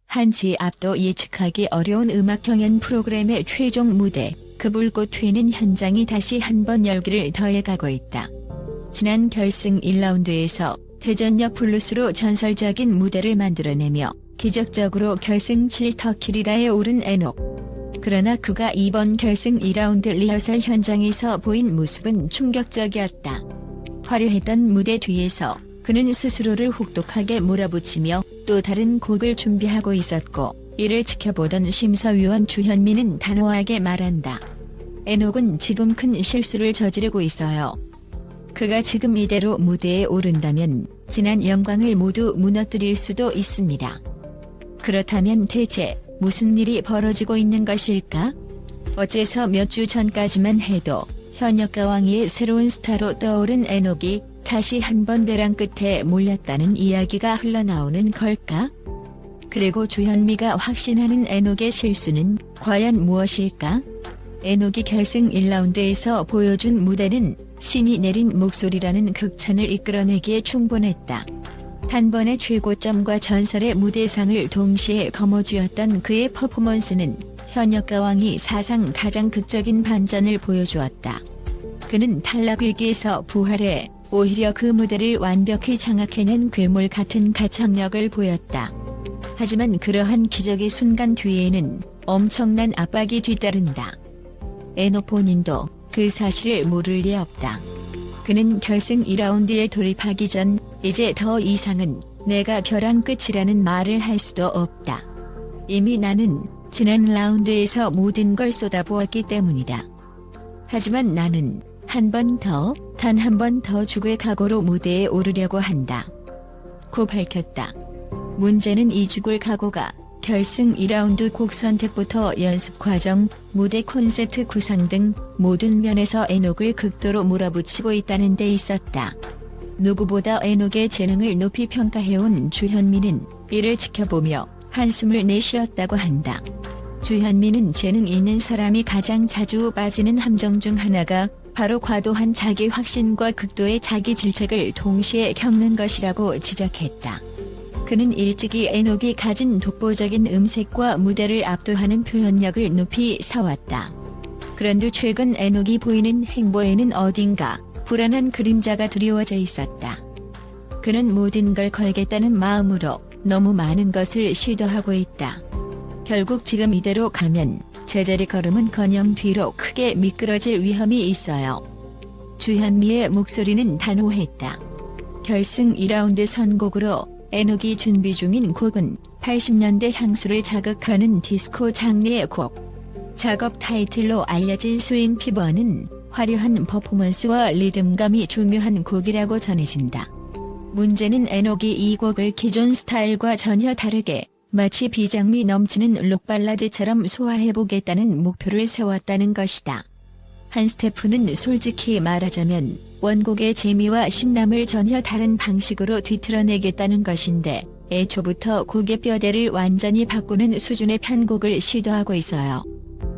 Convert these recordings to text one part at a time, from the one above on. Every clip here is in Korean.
한치 앞도 예측하기 어려운 음악 경연 프로그램의 최종 무대, 그 불꽃 튀는 현장이 다시 한번 열기를 더해가고 있다. 지난 결승 1라운드에서 대전역 블루스로 전설적인 무대를 만들어내며 기적적으로 결승 7터키리라에 오른 에녹. 그러나 그가 이번 결승 2라운드 리허설 현장에서 보인 모습은 충격적이었다. 화려했던 무대 뒤에서 그는 스스로를 혹독하게 몰아붙이며 또 다른 곡을 준비하고 있었고, 이를 지켜보던 심사위원 주현미는 단호하게 말한다. 에녹은 지금 큰 실수를 저지르고 있어요. 그가 지금 이대로 무대에 오른다면 지난 영광을 모두 무너뜨릴 수도 있습니다. 그렇다면 대체 무슨 일이 벌어지고 있는 것일까? 어째서 몇 주 전까지만 해도 현역가왕이의 새로운 스타로 떠오른 에녹이 다시 한번 벼랑 끝에 몰렸다는 이야기가 흘러나오는 걸까? 그리고 주현미가 확신하는 에녹의 실수는 과연 무엇일까? 에녹이 결승 1라운드에서 보여준 무대는 신이 내린 목소리라는 극찬을 이끌어내기에 충분했다. 단번에 최고점과 전설의 무대상을 동시에 거머쥐었던 그의 퍼포먼스는 현역가왕이 사상 가장 극적인 반전을 보여주었다. 그는 탈락 위기에서 부활해 오히려 그 무대를 완벽히 장악해낸 괴물 같은 가창력을 보였다. 하지만 그러한 기적의 순간 뒤에는 엄청난 압박이 뒤따른다. 에녹 본인도 그 사실을 모를 리 없다. 그는 결승 2라운드에 돌입하기 전 이제 더 이상은 내가 벼랑 끝이라는 말을 할 수도 없다. 이미 나는 지난 라운드에서 모든 걸 쏟아부었기 때문이다. 하지만 나는 한 번 더, 단 한 번 더 죽을 각오로 무대에 오르려고 한다. 고 밝혔다. 문제는 이 죽을 각오가 결승 2라운드 곡 선택부터 연습 과정, 무대 콘셉트 구상 등 모든 면에서 에녹을 극도로 몰아붙이고 있다는 데 있었다. 누구보다 에녹의 재능을 높이 평가해온 주현미는 이를 지켜보며 한숨을 내쉬었다고 한다. 주현미는 재능 있는 사람이 가장 자주 빠지는 함정 중 하나가 바로 과도한 자기 확신과 극도의 자기 질책을 동시에 겪는 것이라고 지적했다. 그는 일찍이 에녹이 가진 독보적인 음색과 무대를 압도하는 표현력을 높이 사왔다. 그런데 최근 에녹이 보이는 행보에는 어딘가 불안한 그림자가 드리워져 있었다. 그는 모든 걸 걸겠다는 마음으로 너무 많은 것을 시도하고 있다. 결국 지금 이대로 가면 제자리 걸음은커녕 뒤로 크게 미끄러질 위험이 있어요. 주현미의 목소리는 단호했다. 결승 2라운드 선곡으로 에녹이 준비 중인 곡은 80년대 향수를 자극하는 디스코 장르의 곡. 작업 타이틀로 알려진 스윙 피버는 화려한 퍼포먼스와 리듬감이 중요한 곡이라고 전해진다. 문제는 에녹이 이 곡을 기존 스타일과 전혀 다르게 마치 비장미 넘치는 록발라드처럼 소화해보겠다는 목표를 세웠다는 것이다. 한 스태프는 솔직히 말하자면 원곡의 재미와 신남을 전혀 다른 방식으로 뒤틀어내겠다는 것인데 애초부터 곡의 뼈대를 완전히 바꾸는 수준의 편곡을 시도하고 있어요.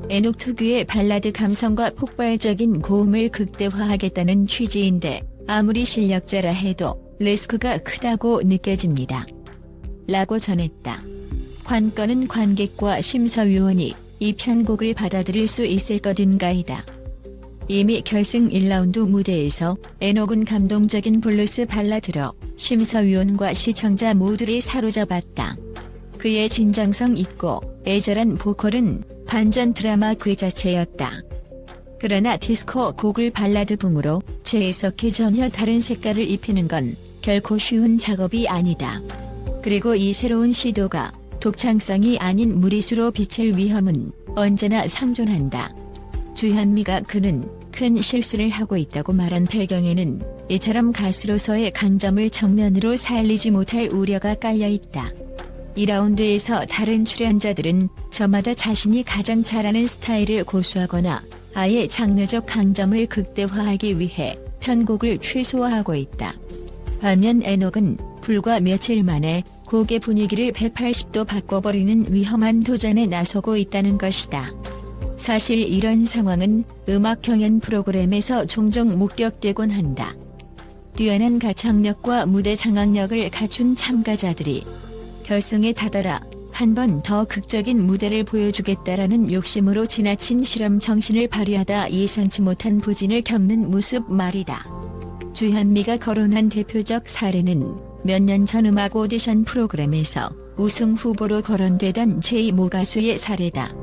에녹 특유의 발라드 감성과 폭발적인 고음을 극대화하겠다는 취지인데 아무리 실력자라 해도 리스크가 크다고 느껴집니다. 라고 전했다. 관건은 관객과 심사위원이 이 편곡을 받아들일 수 있을 것인가이다. 이미 결승 1라운드 무대에서 에녹은 감동적인 블루스 발라드로 심사위원과 시청자 모두를 사로잡았다. 그의 진정성 있고 애절한 보컬은 반전 드라마 그 자체였다. 그러나 디스코 곡을 발라드 붐으로 재해석해 전혀 다른 색깔을 입히는 건 결코 쉬운 작업이 아니다. 그리고 이 새로운 시도가 독창성이 아닌 무리수로 비칠 위험은 언제나 상존한다. 주현미가 그는 큰 실수를 하고 있다고 말한 배경에는 이처럼 가수로서의 강점을 정면으로 살리지 못할 우려가 깔려있다. 2라운드에서 다른 출연자들은 저마다 자신이 가장 잘하는 스타일을 고수하거나 아예 장르적 강점을 극대화하기 위해 편곡을 최소화하고 있다. 반면 에녹은 불과 며칠 만에 곡의 분위기를 180도 바꿔버리는 위험한 도전에 나서고 있다는 것이다. 사실 이런 상황은 음악 경연 프로그램에서 종종 목격되곤 한다. 뛰어난 가창력과 무대 장악력을 갖춘 참가자들이 결승에 다다라 한 번 더 극적인 무대를 보여주겠다라는 욕심으로 지나친 실험 정신을 발휘하다 예상치 못한 부진을 겪는 모습 말이다. 주현미가 거론한 대표적 사례는 몇 년 전 음악 오디션 프로그램에서 우승 후보로 거론되던 제2모 가수의 사례다.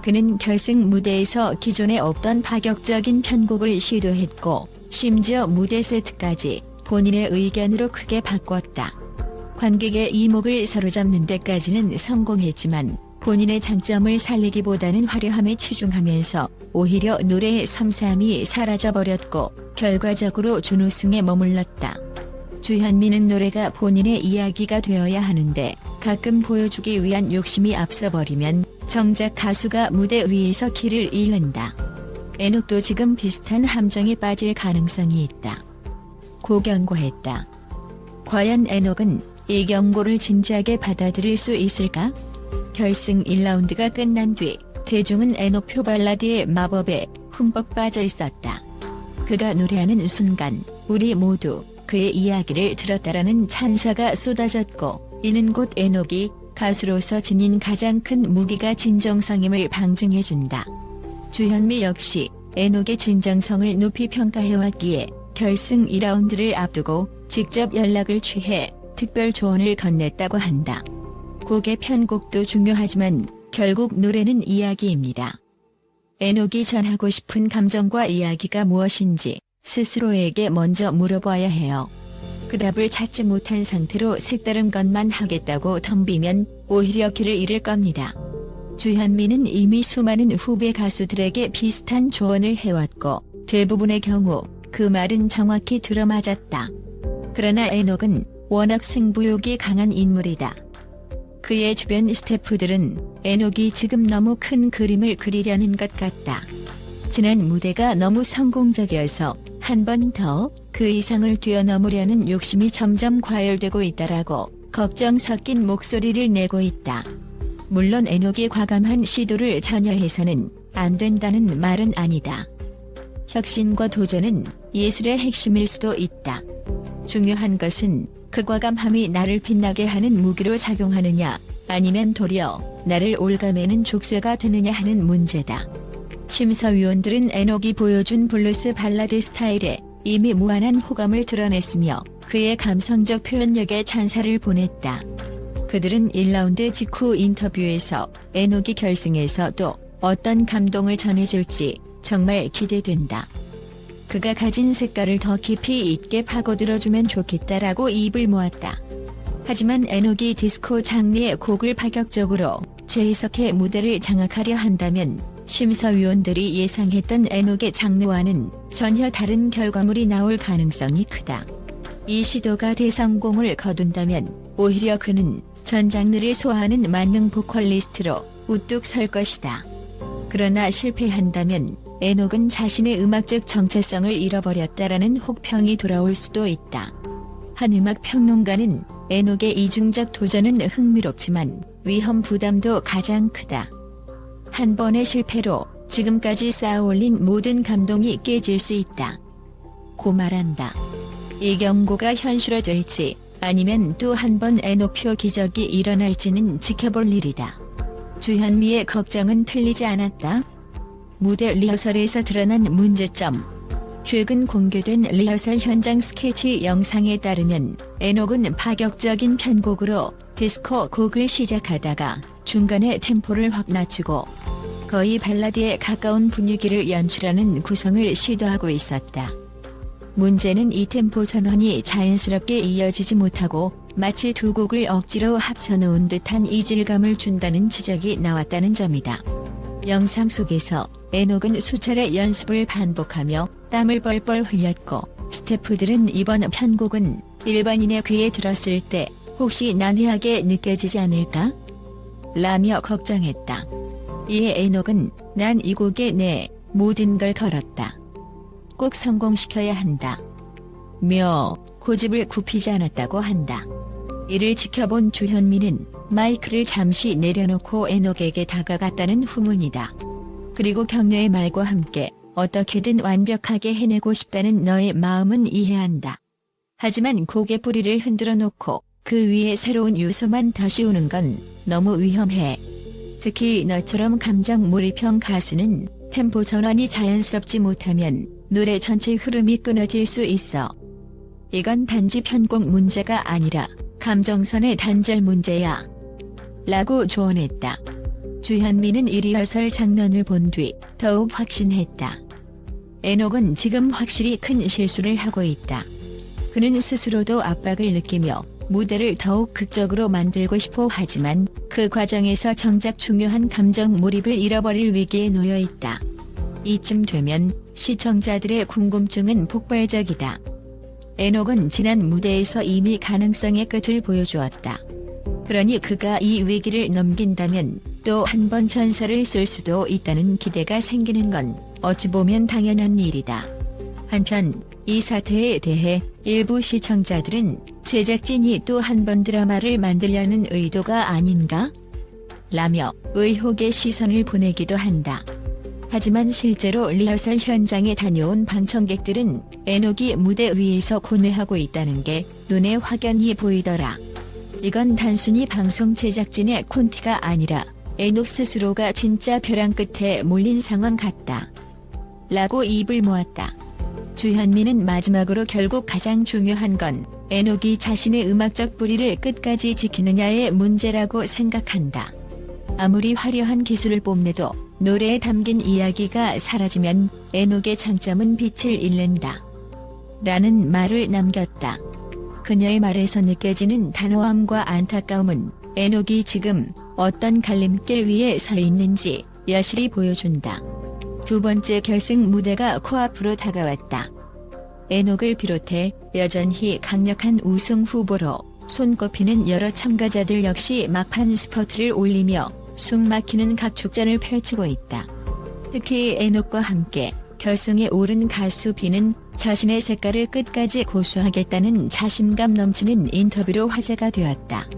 그는 결승 무대에서 기존에 없던 파격적인 편곡을 시도했고 심지어 무대 세트까지 본인의 의견으로 크게 바꿨다. 관객의 이목을 사로잡는 데까지는 성공했지만 본인의 장점을 살리기보다는 화려함에 치중하면서 오히려 노래의 섬세함이 사라져버렸고 결과적으로 준우승에 머물렀다. 주현미는 노래가 본인의 이야기가 되어야 하는데 가끔 보여주기 위한 욕심이 앞서버리면 정작 가수가 무대 위에서 길을 잃는다. 에녹도 지금 비슷한 함정에 빠질 가능성이 있다. 고 경고했다. 과연 에녹은 이 경고를 진지하게 받아들일 수 있을까? 결승 1라운드가 끝난 뒤 대중은 에녹 표 발라드의 마법에 흠뻑 빠져 있었다. 그가 노래하는 순간 우리 모두 그의 이야기를 들었다라는 찬사가 쏟아졌고 이는 곧 에녹이 가수로서 지닌 가장 큰 무기가 진정성임을 방증해준다. 주현미 역시 에녹의 진정성을 높이 평가해왔기에 결승 2라운드를 앞두고 직접 연락을 취해 특별 조언을 건넸다고 한다. 곡의 편곡도 중요하지만 결국 노래는 이야기입니다. 에녹이 전하고 싶은 감정과 이야기가 무엇인지 스스로에게 먼저 물어봐야 해요. 그 답을 찾지 못한 상태로 색다른 것만 하겠다고 덤비면 오히려 길을 잃을 겁니다. 주현미는 이미 수많은 후배 가수들에게 비슷한 조언을 해왔고 대부분의 경우 그 말은 정확히 들어맞았다. 그러나 에녹은 워낙 승부욕이 강한 인물이다. 그의 주변 스태프들은 에녹이 지금 너무 큰 그림을 그리려는 것 같다. 지난 무대가 너무 성공적이어서 한 번 더 그 이상을 뛰어넘으려는 욕심이 점점 과열되고 있다라고 걱정 섞인 목소리를 내고 있다. 물론 에녹이 과감한 시도를 전혀 해서는 안 된다는 말은 아니다. 혁신과 도전은 예술의 핵심일 수도 있다. 중요한 것은 그 과감함이 나를 빛나게 하는 무기로 작용하느냐 아니면 도리어 나를 올가매는 족쇄가 되느냐 하는 문제다. 심사위원들은 에녹이 보여준 블루스 발라드 스타일에 이미 무한한 호감을 드러냈으며 그의 감성적 표현력에 찬사를 보냈다. 그들은 1라운드 직후 인터뷰에서 에녹이 결승에서 또 어떤 감동을 전해줄지 정말 기대된다. 그가 가진 색깔을 더 깊이 있게 파고들어주면 좋겠다라고 입을 모았다. 하지만 에녹이 디스코 장르의 곡을 파격적으로 재해석해 무대를 장악하려 한다면 심사위원들이 예상했던 에녹의 장르와는 전혀 다른 결과물이 나올 가능성이 크다. 이 시도가 대성공을 거둔다면 오히려 그는 전 장르를 소화하는 만능 보컬리스트로 우뚝 설 것이다. 그러나 실패한다면 에녹은 자신의 음악적 정체성을 잃어버렸다라는 혹평이 돌아올 수도 있다. 한 음악 평론가는 에녹의 이중적 도전은 흥미롭지만 위험 부담도 가장 크다. 한 번의 실패로 지금까지 쌓아올린 모든 감동이 깨질 수 있다. 고 말한다. 이 경고가 현실화될지 아니면 또 한 번 에녹표 기적이 일어날지는 지켜볼 일이다. 주현미의 걱정은 틀리지 않았다. 무대 리허설에서 드러난 문제점. 최근 공개된 리허설 현장 스케치 영상에 따르면 에녹은 파격적인 편곡으로 디스코 곡을 시작하다가 중간에 템포를 확 낮추고 거의 발라드에 가까운 분위기를 연출하는 구성을 시도하고 있었다. 문제는 이 템포 전환이 자연스럽게 이어지지 못하고 마치 두 곡을 억지로 합쳐놓은 듯한 이질감을 준다는 지적이 나왔다는 점이다. 영상 속에서 에녹은 수차례 연습을 반복하며 땀을 뻘뻘 흘렸고 스태프들은 이번 편곡은 일반인의 귀에 들었을 때 혹시 난해하게 느껴지지 않을까? 라며 걱정했다. 이에 에녹은 난 이 곡에 내 모든 걸 걸었다. 꼭 성공시켜야 한다. 며 고집을 굽히지 않았다고 한다. 이를 지켜본 주현미는 마이크를 잠시 내려놓고 에녹에게 다가갔다는 후문이다. 그리고 격려의 말과 함께 어떻게든 완벽하게 해내고 싶다는 너의 마음은 이해한다. 하지만 곡의 뿌리를 흔들어 놓고 그 위에 새로운 요소만 더 씌우는 건 너무 위험해. 특히 너처럼 감정 몰입형 가수는 템포 전환이 자연스럽지 못하면 노래 전체 흐름이 끊어질 수 있어. 이건 단지 편곡 문제가 아니라 감정선의 단절 문제야. 라고 조언했다. 주현미는 이 리허설 장면을 본 뒤 더욱 확신했다. 에녹은 지금 확실히 큰 실수를 하고 있다. 그는 스스로도 압박을 느끼며 무대를 더욱 극적으로 만들고 싶어 하지만 그 과정에서 정작 중요한 감정 몰입을 잃어버릴 위기에 놓여 있다. 이쯤 되면 시청자들의 궁금증은 폭발적이다. 에녹은 지난 무대에서 이미 가능성의 끝을 보여주었다. 그러니 그가 이 위기를 넘긴다면 또 한 번 전설을 쓸 수도 있다는 기대가 생기는 건 어찌 보면 당연한 일이다. 한편 이 사태에 대해 일부 시청자들은 제작진이 또 한 번 드라마를 만들려는 의도가 아닌가? 라며 의혹의 시선을 보내기도 한다. 하지만 실제로 리허설 현장에 다녀온 방청객들은 에녹이 무대 위에서 고뇌하고 있다는 게 눈에 확연히 보이더라. 이건 단순히 방송 제작진의 콘티가 아니라 에녹 스스로가 진짜 벼랑 끝에 몰린 상황 같다. 라고 입을 모았다. 주현미는 마지막으로 결국 가장 중요한 건 에녹이 자신의 음악적 뿌리를 끝까지 지키느냐의 문제라고 생각한다. 아무리 화려한 기술을 뽐내도 노래에 담긴 이야기가 사라지면 에녹의 장점은 빛을 잃는다. 라는 말을 남겼다. 그녀의 말에서 느껴지는 단호함과 안타까움은 에녹이 지금 어떤 갈림길 위에 서 있는지 여실히 보여준다. 두 번째 결승 무대가 코앞으로 다가왔다. 에녹을 비롯해 여전히 강력한 우승 후보로 손꼽히는 여러 참가자들 역시 막판 스퍼트를 올리며 숨막히는 각축전을 펼치고 있다. 특히 에녹과 함께 결승에 오른 가수 B는 자신의 색깔을 끝까지 고수하겠다는 자신감 넘치는 인터뷰로 화제가 되었다.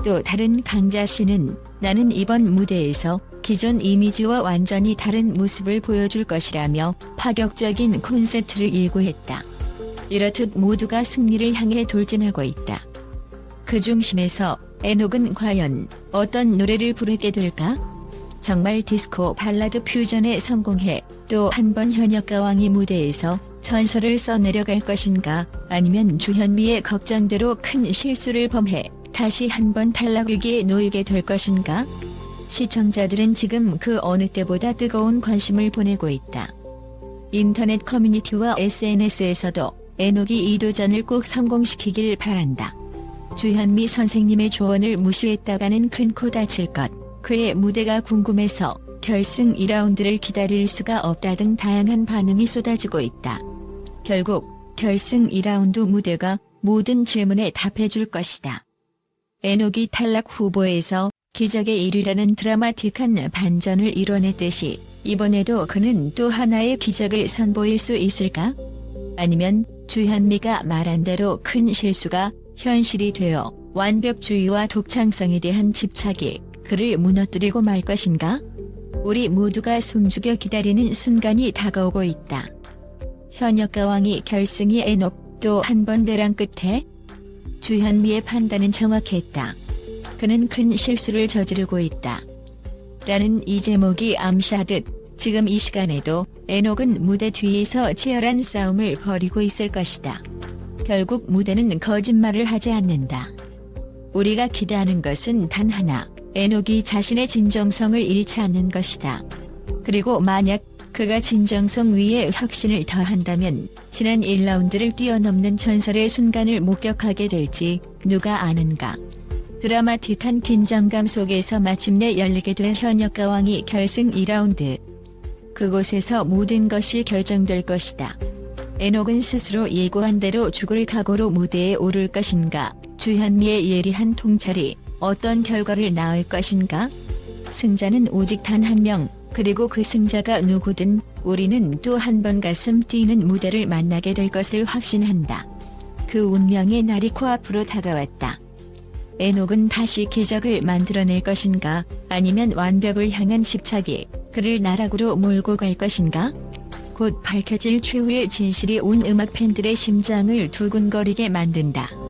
또 다른 강자 씨는 나는 이번 무대에서 기존 이미지와 완전히 다른 모습을 보여줄 것이라며 파격적인 콘셉트를 예고했다. 이렇듯 모두가 승리를 향해 돌진하고 있다. 그 중심에서 에녹은 과연 어떤 노래를 부르게 될까? 정말 디스코 발라드 퓨전에 성공해 또 한 번 현역가왕이 무대에서 전설을 써내려갈 것인가? 아니면 주현미의 걱정대로 큰 실수를 범해 다시 한 번 탈락 위기에 놓이게 될 것인가? 시청자들은 지금 그 어느 때보다 뜨거운 관심을 보내고 있다. 인터넷 커뮤니티와 SNS에서도 에녹이 이 도전을 꼭 성공시키길 바란다. 주현미 선생님의 조언을 무시했다가는 큰 코 다칠 것, 그의 무대가 궁금해서 결승 2라운드를 기다릴 수가 없다 등 다양한 반응이 쏟아지고 있다. 결국 결승 2라운드 무대가 모든 질문에 답해줄 것이다. 에녹이 탈락 후보에서 기적의 1위라는 드라마틱한 반전을 이뤄냈듯이 이번에도 그는 또 하나의 기적을 선보일 수 있을까? 아니면 주현미가 말한 대로 큰 실수가 현실이 되어 완벽주의와 독창성에 대한 집착이 그를 무너뜨리고 말 것인가? 우리 모두가 숨죽여 기다리는 순간이 다가오고 있다. 현역가왕이 결승이 에녹 또 한 번 벼랑 끝에? 주현미의 판단은 정확했다. 그는 큰 실수를 저지르고 있다. 라는 이 제목이 암시하듯 지금 이 시간에도 에녹은 무대 뒤에서 치열한 싸움을 벌이고 있을 것이다. 결국 무대는 거짓말을 하지 않는다. 우리가 기대하는 것은 단 하나, 에녹이 자신의 진정성을 잃지 않는 것이다. 그리고 만약 그가 진정성 위에 혁신을 더한다면 지난 1라운드를 뛰어넘는 전설의 순간을 목격하게 될지 누가 아는가. 드라마틱한 긴장감 속에서 마침내 열리게 될 현역가왕이 결승 2라운드. 그곳에서 모든 것이 결정될 것이다. 에녹은 스스로 예고한 대로 죽을 각오로 무대에 오를 것인가? 주현미의 예리한 통찰이 어떤 결과를 낳을 것인가? 승자는 오직 단 한 명, 그리고 그 승자가 누구든 우리는 또 한 번 가슴 뛰는 무대를 만나게 될 것을 확신한다. 그 운명의 날이 코앞으로 다가왔다. 에녹은 다시 기적을 만들어낼 것인가? 아니면 완벽을 향한 집착이 그를 나락으로 몰고 갈 것인가? 곧 밝혀질 최후의 진실이 온 음악 팬들의 심장을 두근거리게 만든다.